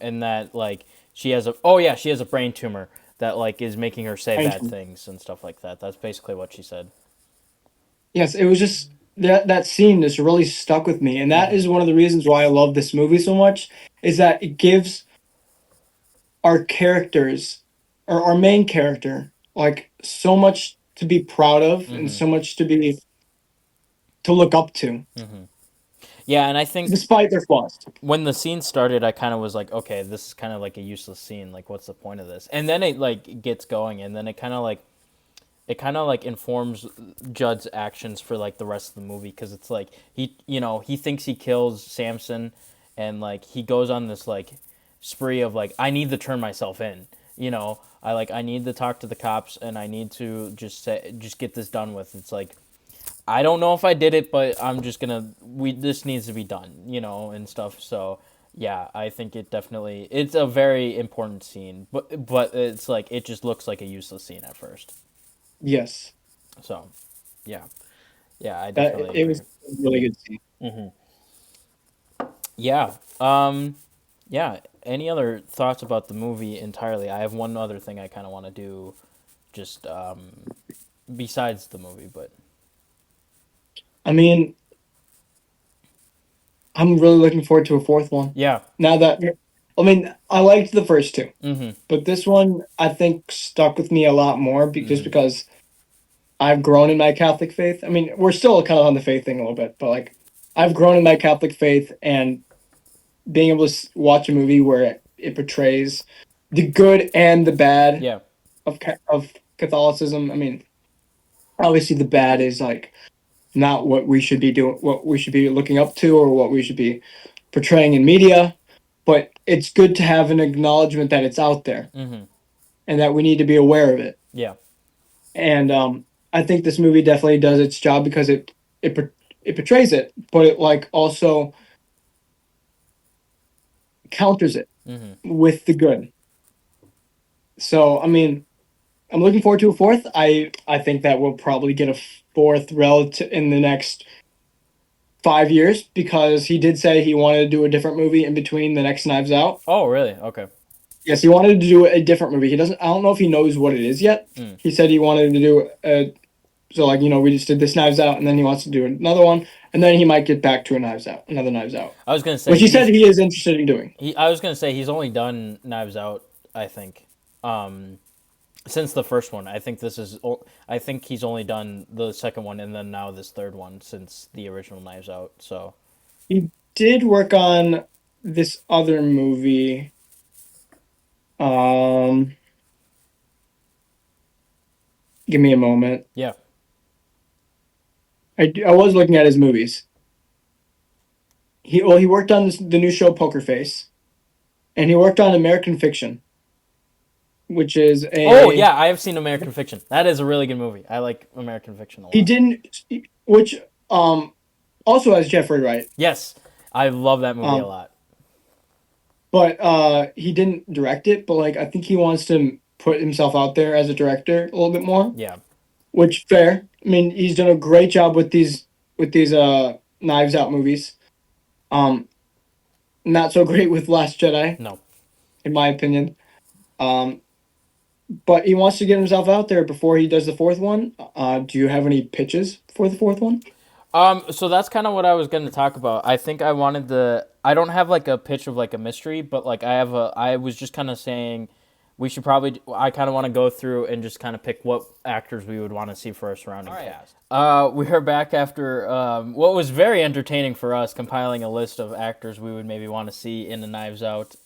And that like she has a oh yeah she has a brain tumor that like is making her say bad things and stuff like that. That's basically what she said. Yes, it was just that scene just really stuck with me, and that Mm-hmm. is one of the reasons why I love this movie so much. Is that it gives our characters, or our main character, like so much to be proud of and Mm-hmm. so much to look up to, Mm-hmm. Yeah, and I think despite their flaws. when the scene started, I kind of was like, okay, this is kind of like a useless scene. Like, what's the point of this? And then it like gets going, and then it kind of like informs Judd's actions for like the rest of the movie because it's like he thinks he kills Samson, and like he goes on this like spree of like I need to turn myself in. I need to talk to the cops and I need to just get this done with. It's like I don't know if I did it, but I'm just gonna we this needs to be done, and stuff. So yeah, I think it's a very important scene, but it's like it just looks like a useless scene at first. Yes, So yeah, yeah, I that definitely it agree. was a really good scene. Yeah, yeah. Any other thoughts about the movie entirely? I have one other thing I kind of want to do, just besides the movie, but I mean, I'm really looking forward to a fourth one. yeah. Now that I mean, I liked the first two, Mm-hmm. but this one I think stuck with me a lot more just Mm-hmm. because I've grown in my Catholic faith. I mean, we're still kind of on the faith thing a little bit, but like I've grown in my Catholic faith, and being able to watch a movie where it portrays the good and the bad Yeah. of Catholicism. I mean, obviously the bad is like not what we should be doing, what we should be looking up to, or what we should be portraying in media. But it's good to have an acknowledgement that it's out there Mm-hmm. and that we need to be aware of it. Yeah. And I think this movie definitely does its job because it portrays it, but it like also counters it Mm-hmm. with the good. So I mean, I'm looking forward to a fourth. I think that we'll probably get a fourth relative in the next 5 years because he did say he wanted to do a different movie in between the next Knives Out. Oh, really? Okay. Yes, he wanted to do a different movie. He doesn't. I don't know if he knows what it is yet. Mm. He said he wanted to do so like we just did this Knives Out, and then he wants to do another one, and then he might get back to a Knives Out, another Knives Out, I was gonna say which he said he is interested in doing. I was gonna say he's only done Knives Out. I think, um, since the first one. I think he's only done the second one and then now this third one since the original Knives Out. So. did work on this other movie. Um, Give me a moment. Yeah. I was looking at his movies. He worked on the new show Poker Face, and he worked on American Fiction, which is Oh a yeah, I have seen American Fiction. That is a really good movie. I like American Fiction a he lot. didn't which also has Jeffrey Wright. Yes, I love that movie a Um, lot. but he didn't direct it. But like I think he wants to put himself out there as a director a little bit more, Yeah. which fair. I mean, he's done a great job with these Knives Out movies. Um, Not so great with Last Jedi, No. in my opinion. Um, but he wants to get himself out there before he does the fourth one. Do you have any pitches for the fourth one? So that's kind of what I was going to talk about. I think I wanted the. I don't have like a pitch of like a mystery, but like I have a. I was just kind of saying, we should probably. I kind of want to go through and just kind of pick what actors we would want to see for our surrounding cast. We are back after what was very entertaining for us, compiling a list of actors we would maybe want to see in the Knives Out.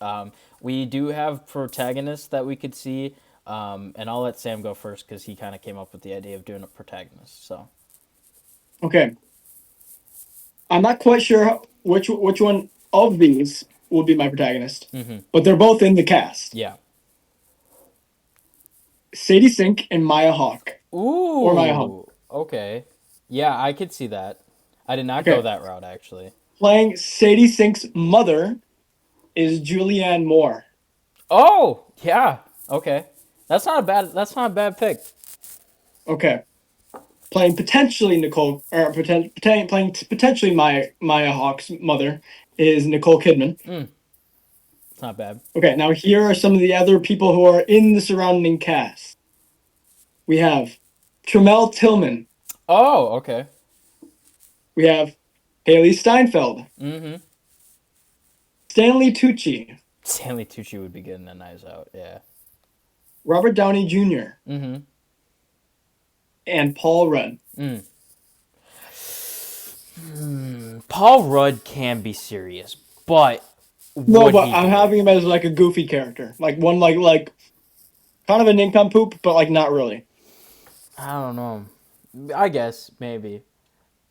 We do have protagonists that we could see, and I'll let Sam go first because he kind of came up with the idea of doing a protagonist. So. Okay, I'm not quite sure which one of these will be my protagonist, Mm-hmm. but they're both in the cast. Yeah. Sadie Sink and Maya Hawke, or Maya Hawke, Ooh, okay. Yeah, I could see that. I did not go okay. that route actually. Playing Sadie Sink's mother is Julianne Moore. Oh, yeah. Okay. That's not a bad pick. Okay. Playing potentially Nicole, or playing potentially Maya Hawke's mother is Nicole Kidman. Mm, it's not bad. Okay, now here are some of the other people who are in the surrounding cast. We have Tremel Tillman. Oh, okay. We have Haley Steinfeld, Mm-hmm. Stanley Tucci, Stanley Tucci would be good in the Knives Out. Yeah. Robert Downey Jr., Mm-hmm. and Paul Rudd. Mm. Paul Rudd can be serious, but No, would but he I'm do it? having him as like a goofy character, like one like kind of a nincompoop, but like not really. I don't know. I guess maybe.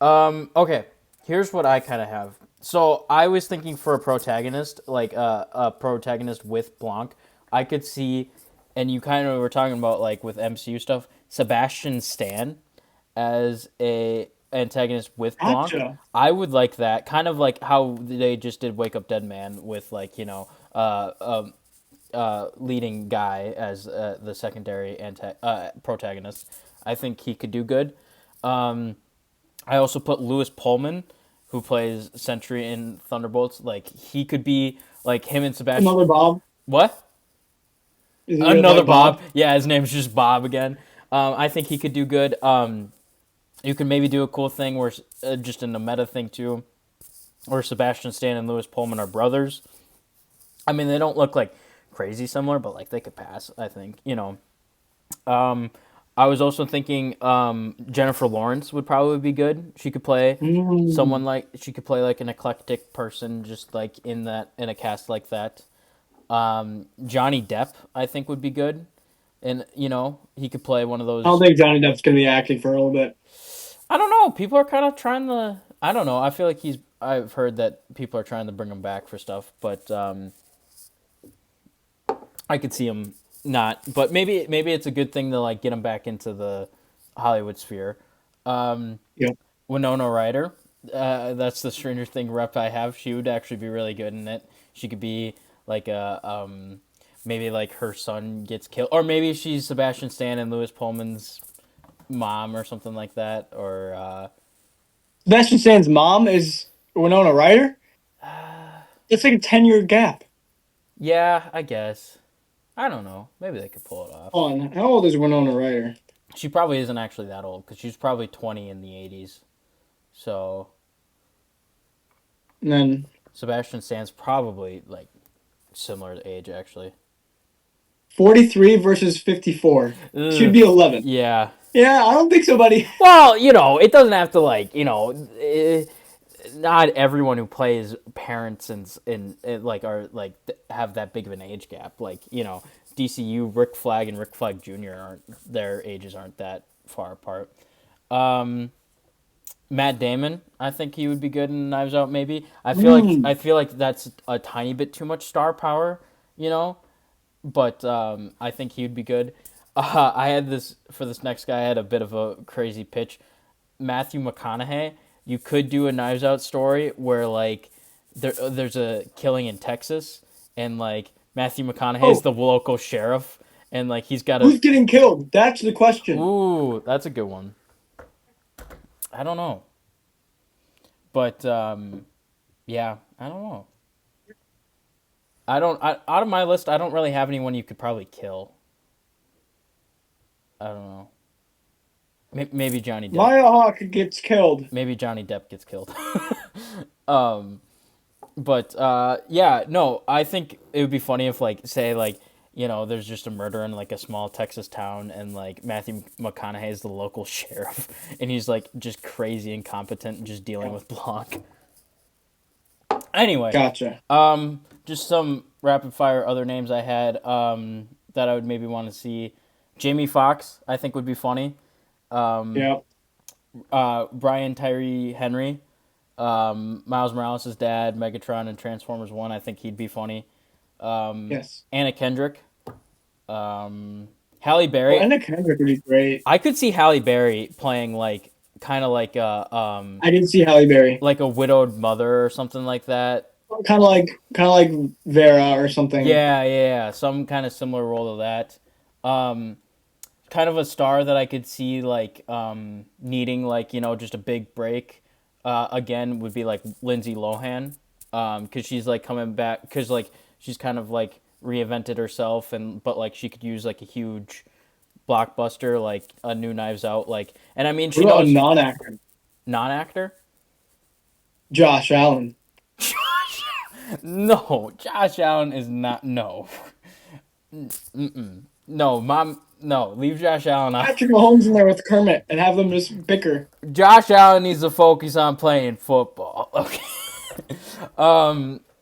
Okay. Here's what I kind of have. So I was thinking for a protagonist, like a protagonist with Blanc. I could see, and you kind of were talking about like with MCU stuff, Sebastian Stan as a antagonist with Blanc. Gotcha. I would like that, kind of like how they just did Wake Up Dead Man with like leading guy as the secondary protagonist. I think he could do good. I also put Lewis Pullman, who plays Sentry in Thunderbolts. Like he could be like him and Sebastian. Another Bob. What? Is he Another like Bob. Bob? Yeah, his name's just Bob again. I think he could do good. You can maybe do a cool thing where just in the meta thing too, where Sebastian Stan and Lewis Pullman are brothers. I mean, they don't look like crazy similar, but like they could pass. I think Um, I was also thinking Jennifer Lawrence would probably be good. She could play Mm. someone like she could play like an eclectic person, just like in a cast like that. Johnny Depp, I think, would be good, and he could play one of I don't those. think Johnny Depp's gonna be acting for a little bit. I don't know. People are kind of trying to. I don't know. I feel like he's. I've heard that people are trying to bring him back for stuff, but I could see him not. But maybe it's a good thing to like get him back into the Hollywood sphere. Um, Yeah. Winona Ryder. That's the Stranger Thing rep I have. She would actually be really good in it. She could be like a maybe like her son gets killed, or maybe she's Sebastian Stan and Lewis Pullman's mom or something like that. Or Sebastian Stan's mom is Winona Ryder. It's like a 10-year gap. yeah, I guess. I don't know. Maybe they could pull it off. Hold on, how old is Winona Ryder? She probably isn't actually that old because she's probably 20 in the 80s. So And then Sebastian Stan's probably like similar age actually. 43 versus 54. She'd Ugh. be 11. Yeah. Yeah, I don't think so, buddy. Well, it doesn't have to like, not everyone who plays parents and like are like have that big of an age gap. Like DCU Rick Flag and Rick Flag Jr. aren't their ages aren't that far apart. Matt Damon, I think he would be good in Knives Out. Maybe I Mm. feel like that's a tiny bit too much star power, you know. But I think he would be good. I had this for this next guy. I had a bit of a crazy pitch. Matthew McConaughey. You could do a Knives Out story where like there's a killing in Texas, and like Matthew McConaughey is Oh, the local sheriff, and like he's got a who's getting killed? That's the question. ooh, that's a good one. I don't know, but yeah, I don't know. Out of my list, I don't really have anyone you could probably kill. I don't know. Maybe Johnny Depp. Maya Hawke gets killed. Maybe Johnny Depp gets killed. But yeah, no, I think it would be funny if like say like there's just a murder in like a small Texas town and like Matthew McConaughey is the local sheriff and he's like just crazy incompetent and just dealing with Blanc. Anyway, Gotcha. just some rapid fire other names I had that I would maybe want to see. Jamie Foxx, I think would be funny. Yeah. Brian Tyree Henry, Miles Morales' dad, Megatron, and Transformers One. I think he'd be funny. Yes. Anna Kendrick, Halle Oh, Berry. Anna Kendrick would be great. I could see Halle Berry playing like kind of I didn't see Halle Berry. like a widowed mother or something like that. Kind of like Vera or something. Yeah, some kind of similar role to that. Um, Kind of a star that I could see like needing like just a big break again would be like Lindsay Lohan because she's like coming back because like she's kind of like reinvented herself and but like she could use like a huge blockbuster like a new Knives Out like and I mean What she about a knows non-actor? non-actor. Josh Allen. No, Josh Allen is not no. No, mom, no, leave Josh Allen out. Patrick Mahomes in there with Kermit and have them just bicker. Josh Allen needs to focus on playing football. Okay.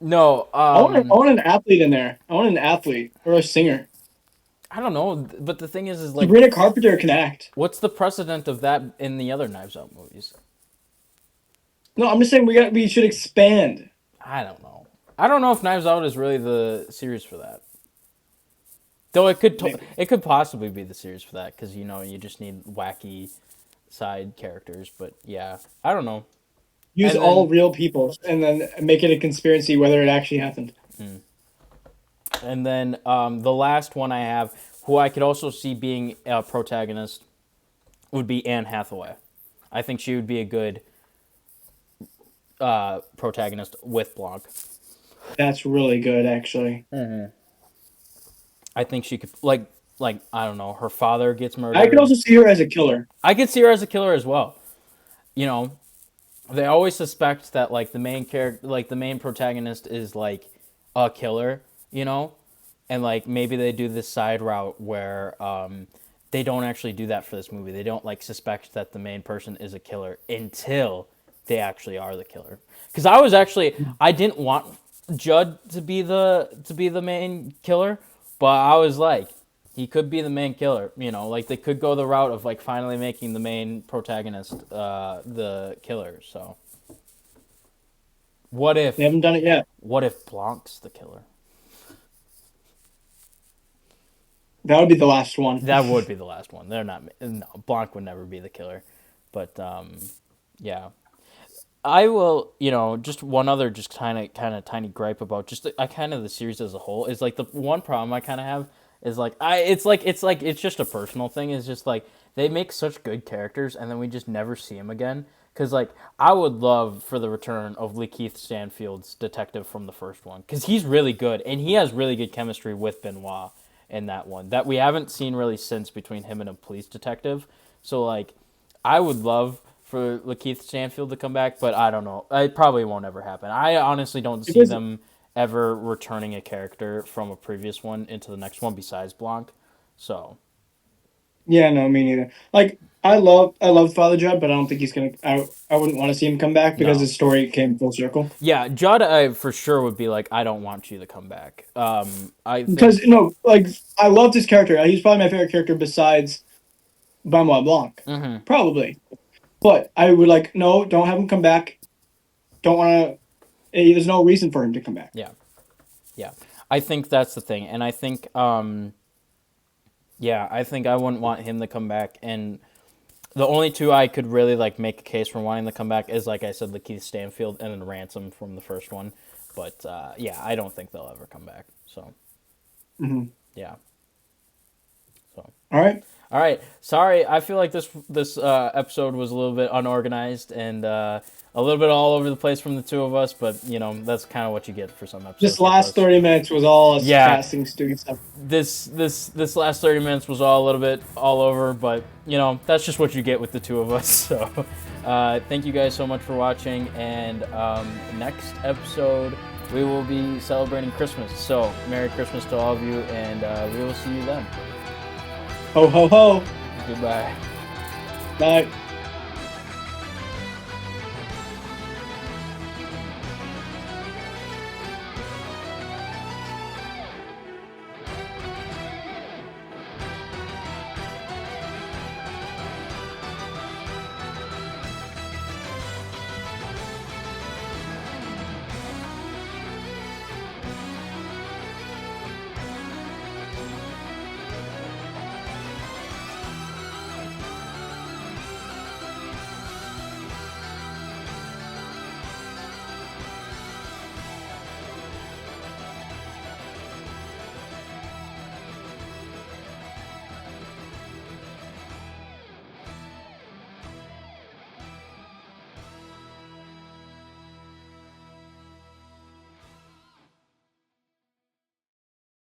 No. I want an athlete in there. I want an athlete or a singer. I don't know. But the thing is like, Sabrina Carpenter can act. what's the precedent of that in the other Knives Out movies? No, I'm just saying we should expand. I don't know. I don't know if Knives Out is really the series for that. Though Maybe it could possibly be the series for that because you just need wacky side characters. But yeah, I don't know. use And all then real people and then make it a conspiracy whether it actually happened. the last one I have, who I could also see being a protagonist, would be Anne Hathaway. I think she would be a good protagonist with Blanc. That's really good, actually. I think she could like I don't know. Her father gets I could murdered. also see her as a killer. I could see her as a killer as well. You know, they always suspect that like the main character, like the main protagonist, is like a killer. And like maybe they do this side route where they don't actually do that for this movie. They don't like suspect that the main person is a killer until they actually are the killer. Because I didn't want Judd to be the main killer, but I was like he could be the main killer. Like they could go the route of like finally making the main protagonist the killer. So what They if haven't done it yet. Blanc's the killer? That would be the last one. That would be the last one. They're not. No, Blanc would never be the killer. But yeah, I will. Just one other, just kind of tiny gripe about just I kind of the series as a whole is like the one problem I kind of have is like it's just a personal thing. Is just like they make such good characters and then we just never see them again. Because like I would love for the return of Lakeith Stanfield's detective from the first one because he's really good and he has really good chemistry with Benoit in that one that we haven't seen really since between him and a police detective. So like I would love for Lakeith Stanfield to come back, but I don't know. It probably won't ever happen. I honestly don't It see was them ever returning a character from a previous one into the next one besides Blanc. So Yeah, no, me neither. Like I love Father Judd, but I don't think he's gonna. I wouldn't want to see him come back because No. his story came full circle. Yeah, Judd, I for sure would be like, I don't want you to come back. I Because think. no, like I loved his character. He's probably my favorite character besides Benoit Blanc, Hmm. probably. But I would like no, don't have him come back. Don't want to. There's no reason for him to come back. Yeah, yeah. I think that's the thing, and I think, yeah, I think I wouldn't want him to come back. And the only two I could really like make a case for wanting to come back is, like I said, Lakeith Stanfield and then Ransom from the first one. But yeah, I don't think they'll ever come back. So Hmm. yeah. So All right, all right. Sorry, I feel like this episode was a little bit unorganized and a little bit all over the place from the two of us. But that's kind of what you get for some this episodes with last us. 30 minutes was all us Yeah, casting stupid stuff. this last 30 minutes was all a little bit all over, but that's just what you get with the two of us. So, thank you guys so much for watching, and next episode we will be celebrating Christmas. So, Merry Christmas to all of you, and we will see you then. Ho ho ho! Goodbye. Bye.